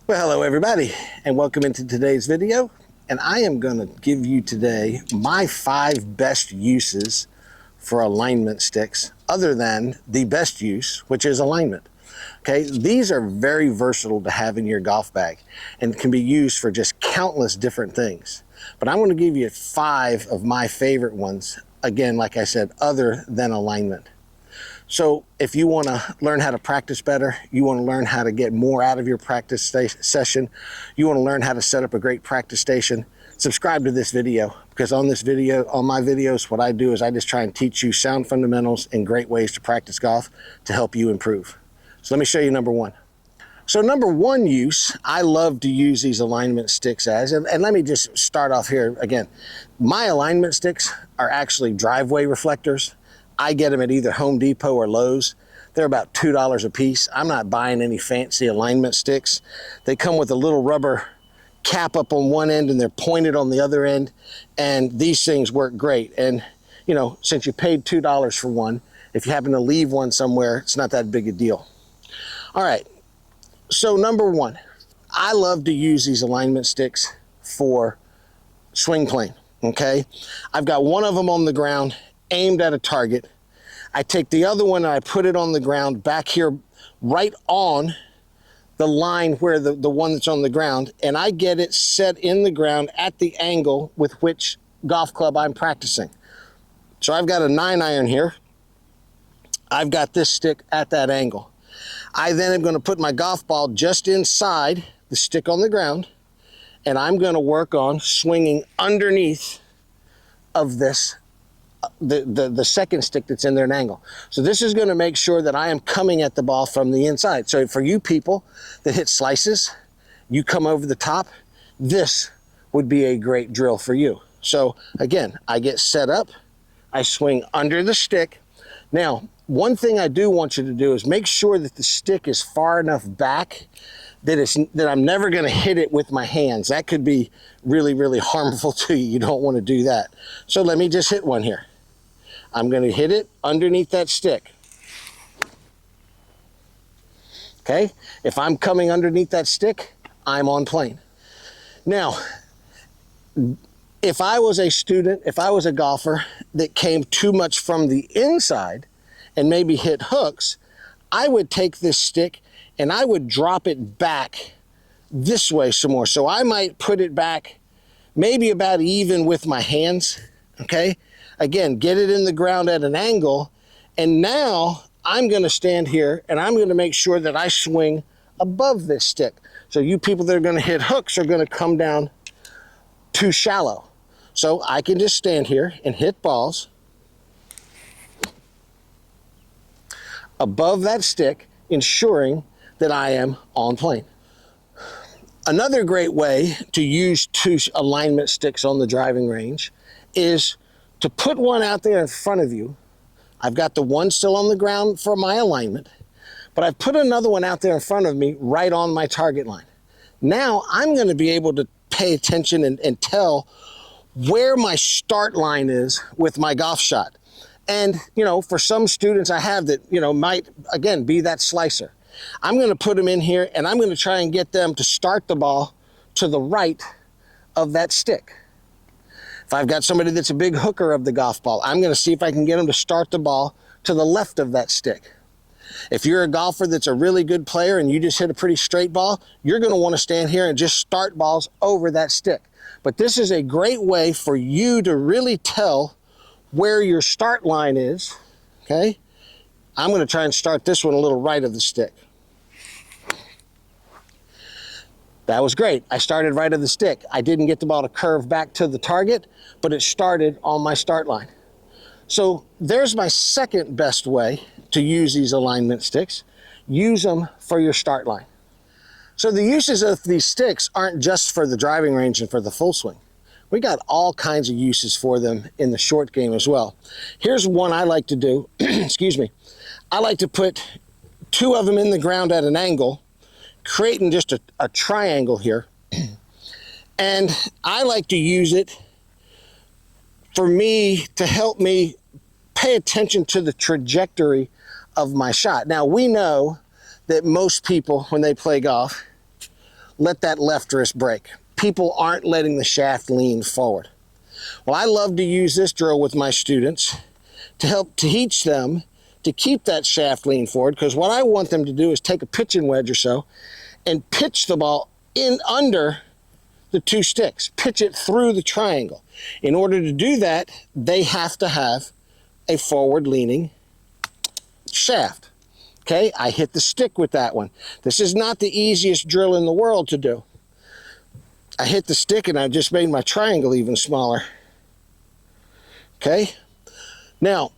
Well, hello everybody, and welcome into today's video. And I am going to give you today my 5 best uses for alignment sticks, other than the best use, which is alignment. Okay, these are very versatile to have in your golf bag and can be used for just countless different things. But I'm going to give you 5 of my favorite ones, again, like I said, other than alignment. So if you want to learn how to practice better, you want to learn how to get more out of your practice session, you want to learn how to set up a great practice station, subscribe to this video, because on this video, on my videos, what I do is I just try and teach you sound fundamentals and great ways to practice golf to help you improve. So let me show you number 1. So number 1 use, I love to use these alignment sticks as, and let me just start off here again. My alignment sticks are actually driveway reflectors. I get them at either Home Depot or Lowe's. They're about $2 a piece. I'm not buying any fancy alignment sticks. They come with a little rubber cap up on one end and they're pointed on the other end. And these things work great. And you know, since you paid $2 for one, if you happen to leave one somewhere, it's not that big a deal. All right, so number 1, I love to use these alignment sticks for swing plane, okay? I've got one of them on the ground aimed at a target. I take the other one and I put it on the ground back here right on the line where the one that's on the ground, and I get it set in the ground at the angle with which golf club I'm practicing. So I've got a 9-iron here. I've got this stick at that angle. I then am going to put my golf ball just inside the stick on the ground, and I'm going to work on swinging underneath of this the second stick that's in there at an angle. So this is going to make sure that I am coming at the ball from the inside. So for you people that hit slices, you come over the top, this would be a great drill for you. So again, I get set up, I swing under the stick. Now, one thing I do want you to do is make sure that the stick is far enough back that I'm never going to hit it with my hands. That could be really, really harmful to you. You don't want to do that. So let me just hit one here. I'm going to hit it underneath that stick. Okay? If I'm coming underneath that stick, I'm on plane. Now, if I was a student, if I was a golfer that came too much from the inside and maybe hit hooks, I would take this stick and I would drop it back this way some more. So I might put it back maybe about even with my hands, okay? Again, get it in the ground at an angle, and now I'm gonna stand here and I'm gonna make sure that I swing above this stick. So you people that are gonna hit hooks are gonna come down too shallow. So I can just stand here and hit balls above that stick, ensuring that I am on plane. Another great way to use 2 alignment sticks on the driving range is to put one out there in front of you. I've got the one still on the ground for my alignment, but I've put another one out there in front of me right on my target line. Now I'm going to be able to pay attention and tell where my start line is with my golf shot. And, you know, for some students I have that, you know, might, again, be that slicer. I'm going to put them in here and I'm going to try and get them to start the ball to the right of that stick. If I've got somebody that's a big hooker of the golf ball, I'm going to see if I can get them to start the ball to the left of that stick. If you're a golfer that's a really good player and you just hit a pretty straight ball, you're going to want to stand here and just start balls over that stick. But this is a great way for you to really tell where your start line is, okay? I'm going to try and start this one a little right of the stick. That was great. I started right of the stick. I didn't get the ball to curve back to the target, but it started on my start line. So there's my second best way to use these alignment sticks. Use them for your start line. So the uses of these sticks aren't just for the driving range and for the full swing. We got all kinds of uses for them in the short game as well. Here's one I like to do. Excuse me. I like to put 2 of them in the ground at an angle, creating just a triangle here. And I like to use it for me to help me pay attention to the trajectory of my shot. Now, we know that most people, when they play golf, let that left wrist break. People aren't letting the shaft lean forward. Well, I love to use this drill with my students to help teach them to keep that shaft lean forward, because what I want them to do is take a pitching wedge or so and pitch the ball in under the two sticks, pitch it through the triangle. In order to do that, they have to have a forward leaning shaft. Okay, I hit the stick with that one. This is not the easiest drill in the world to do. I hit the stick and I just made my triangle even smaller. Okay, now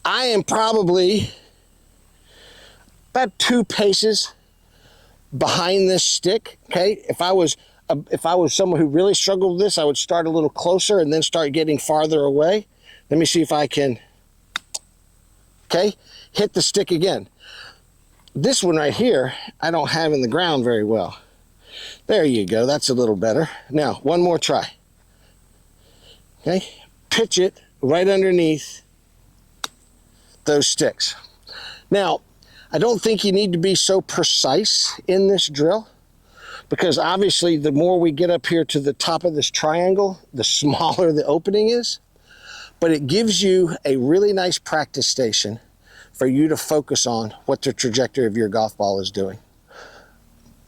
I am probably about 2 paces behind this stick. Okay, if I was someone who really struggled with this, I would start a little closer and then start getting farther away. Let me see if I can. Okay, hit the stick again. This one right here, I don't have in the ground very well. There you go, that's a little better. Now, one more try. Okay, pitch it right underneath those sticks. Now, I don't think you need to be so precise in this drill, because obviously the more we get up here to the top of this triangle, the smaller the opening is. But it gives you a really nice practice station for you to focus on what the trajectory of your golf ball is doing.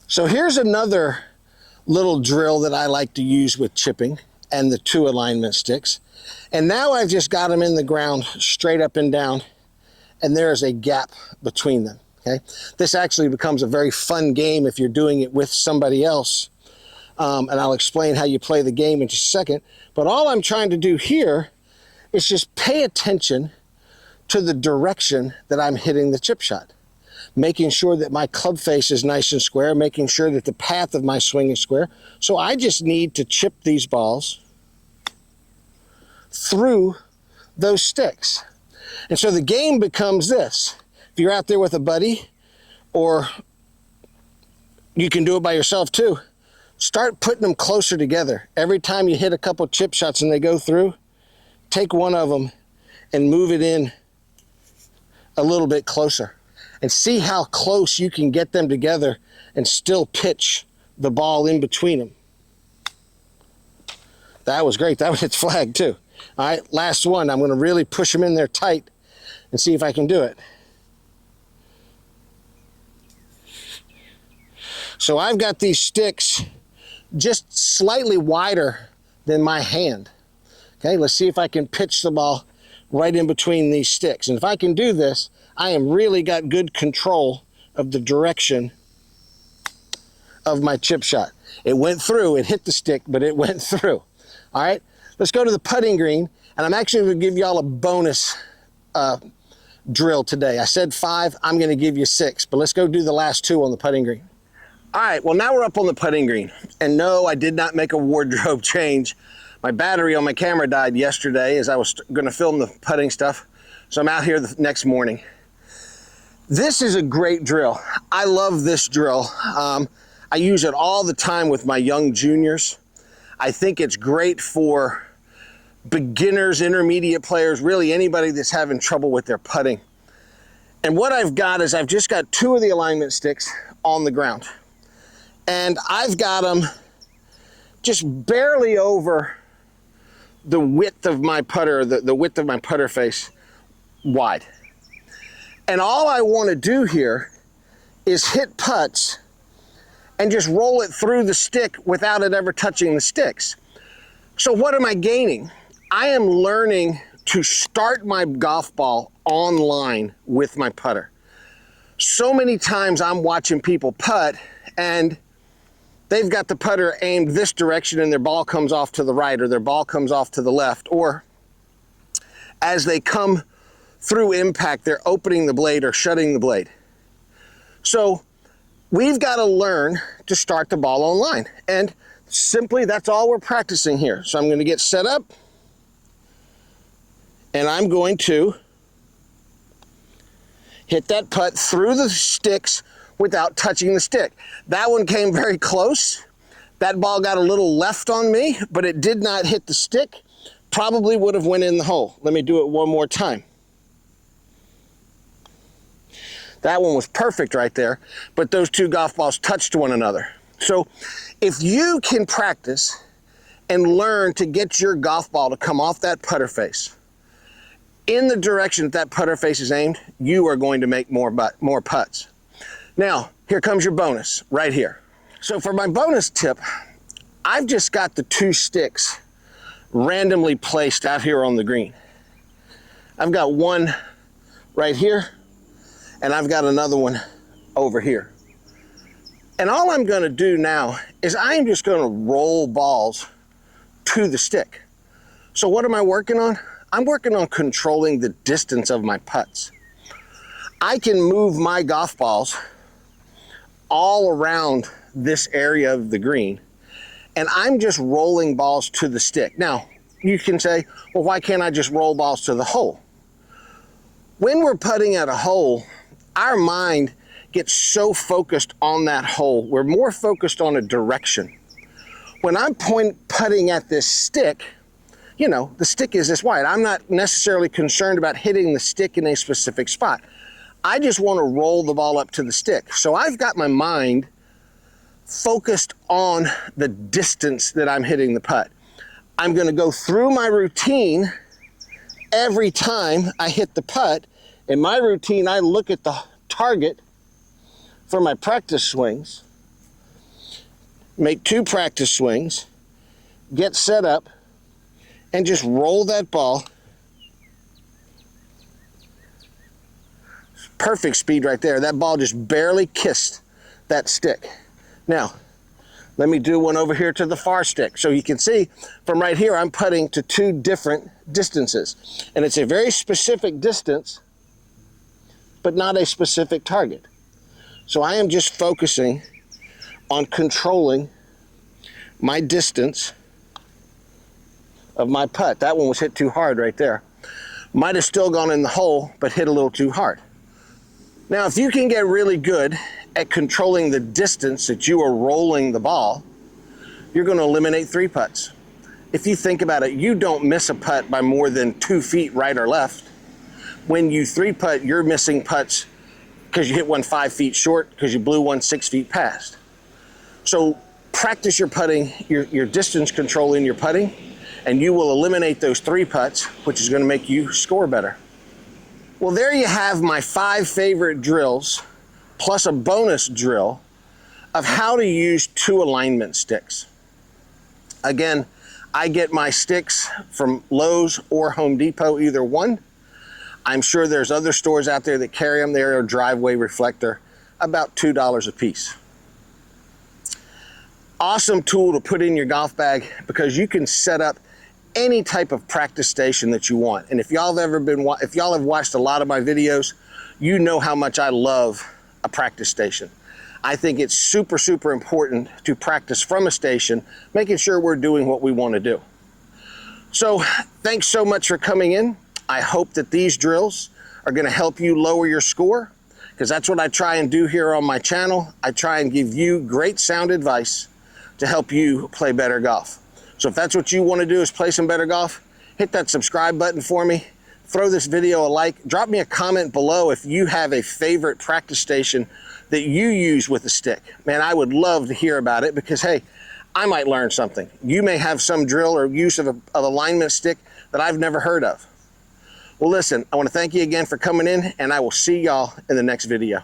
So here's another little drill that I like to use with chipping and the 2 alignment sticks. And now I've just got them in the ground straight up and down, and there is a gap between them. Okay, this actually becomes a very fun game if you're doing it with somebody else. And I'll explain how you play the game in just a second. But all I'm trying to do here is just pay attention to the direction that I'm hitting the chip shot, making sure that my club face is nice and square, making sure that the path of my swing is square. So I just need to chip these balls through those sticks. And so the game becomes this. If you're out there with a buddy, or you can do it by yourself too, start putting them closer together. Every time you hit a couple chip shots and they go through, take one of them and move it in a little bit closer, and see how close you can get them together and still pitch the ball in between them. That was great. That one hits flag too. All right, last one. I'm going to really push them in there tight and see if I can do it. So I've got these sticks just slightly wider than my hand. Okay, let's see if I can pitch the ball right in between these sticks. And if I can do this, I am really got good control of the direction of my chip shot. It went through, it hit the stick, but it went through. All right, let's go to the putting green, and I'm actually going to give y'all a bonus drill today. I said 5, I'm going to give you 6, but let's go do the last 2 on the putting green. All right, well, now we're up on the putting green. And no, I did not make a wardrobe change. My battery on my camera died yesterday as I was going to film the putting stuff. So I'm out here the next morning. This is a great drill. I love this drill. I use it all the time with my young juniors. I think it's great for beginners, intermediate players, really anybody that's having trouble with their putting. And what I've got is I've just got 2 of the alignment sticks on the ground. And I've got them just barely over the width of my putter, the width of my putter face wide. And all I want to do here is hit putts and just roll it through the stick without it ever touching the sticks. So what am I gaining? I am learning to start my golf ball on line with my putter. So many times I'm watching people putt and they've got the putter aimed this direction and their ball comes off to the right, or their ball comes off to the left, or as they come through impact, they're opening the blade or shutting the blade. So we've got to learn to start the ball on line. And simply, that's all we're practicing here. So I'm going to get set up, and I'm going to hit that putt through the sticks without touching the stick. That one came very close. That ball got a little left on me, but it did not hit the stick. Probably would have went in the hole. Let me do it one more time. That one was perfect right there, but those 2 golf balls touched one another. So if you can practice and learn to get your golf ball to come off that putter face in the direction that putter face is aimed, you are going to make more putts. Now, here comes your bonus right here. So for my bonus tip, I've just got the 2 sticks randomly placed out here on the green. I've got one right here, and I've got another one over here. And all I'm gonna do now is I'm just gonna roll balls to the stick. So what am I working on? I'm working on controlling the distance of my putts. I can move my golf balls all around this area of the green, and I'm just rolling balls to the stick. Now, you can say, well, why can't I just roll balls to the hole? When we're putting at a hole, our mind gets so focused on that hole. We're more focused on a direction. When I'm putting at this stick, you know, the stick is this wide. I'm not necessarily concerned about hitting the stick in a specific spot. I just want to roll the ball up to the stick. So I've got my mind focused on the distance that I'm hitting the putt. I'm going to go through my routine every time I hit the putt. In my routine, I look at the target for my practice swings, make 2 practice swings, get set up, and just roll that ball. Perfect speed right there. That ball just barely kissed that stick. Now, let me do one over here to the far stick. So you can see from right here, I'm putting to 2 different distances. And it's a very specific distance, but not a specific target. So I am just focusing on controlling my distance of my putt. That one was hit too hard right there. Might have still gone in the hole, but hit a little too hard. Now, if you can get really good at controlling the distance that you are rolling the ball, you're going to eliminate 3 putts. If you think about it, you don't miss a putt by more than 2 feet right or left. When you 3-putt, you're missing putts because you hit one 5 feet short, because you blew one 6 feet past. So practice your putting, your distance control in your putting, and you will eliminate those 3 putts, which is going to make you score better. Well, there you have my 5 favorite drills, plus a bonus drill of how to use 2 alignment sticks. Again, I get my sticks from Lowe's or Home Depot, either one. I'm sure there's other stores out there that carry them. They're a driveway reflector, about $2 a piece. Awesome tool to put in your golf bag because you can set up any type of practice station that you want. And if y'all have watched a lot of my videos, you know how much I love a practice station. I think it's super, super important to practice from a station, making sure we're doing what we want to do. So thanks so much for coming in. I hope that these drills are going to help you lower your score, because that's what I try and do here on my channel. I try and give you great sound advice to help you play better golf. So if that's what you want to do, is play some better golf, hit that subscribe button for me, throw this video a like, drop me a comment below if you have a favorite practice station that you use with a stick. Man, I would love to hear about it because, hey, I might learn something. You may have some drill or use of alignment stick that I've never heard of. Well, listen, I want to thank you again for coming in, and I will see y'all in the next video.